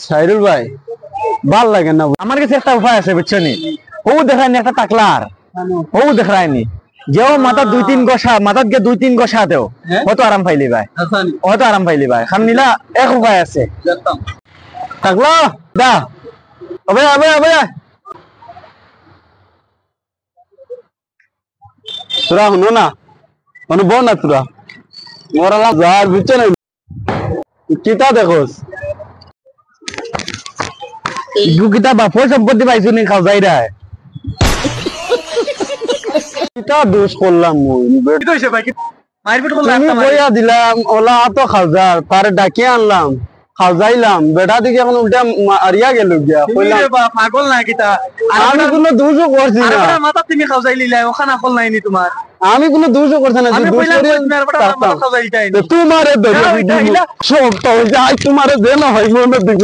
সাইরুল ভাই ভাল লাগে না। আমার কাছে একটা উপায় আছে বুঝছো নি? ও দেখায়নি একটা টাকলার, ও দেখায়নি যেও মাথা মাথাত গিয়ে 2-3 গসা দেও, কত আরাম পাইলি ভাই, কত আরাম পাইলি ভাই। খান নিলা এক উপায় আছে। টাকলা দা আবে আবে আবে তোরা শুনো না, বল না তোরা মরালা যার বুঝছো না কিতা দেখোস কিতা বাপর সম্পত্তি পাইছো নি খাও যাই রায়। কিতা দোষ করলাম কি কইছে ভাই? মারপিট করলা তুমি একটা মারি। বইয়া দিলাম ওলা তো খাওজার তারে ডাকি আনলাম খাওজাইলাম বেটা দিকে এখন উল্টা মারিয়া গেল গিয়া তুমি কইলাম রে বা পাগল না কিতা? আমি কোনো দোষও করছি আরে না, বড় মাথা তুমি খাও যাই লিলা, ওখানে আকল নাইনি তোমার। আমি কোনো দোষও করছি না, আমি দোষ কইলাম করে তুমি আর বড় মাথা খাও যাইতাই। তোমারে ধরে যাও, এটা দিব হইলা। সব তো যাই তোমারে দেনা হয় মনে দিব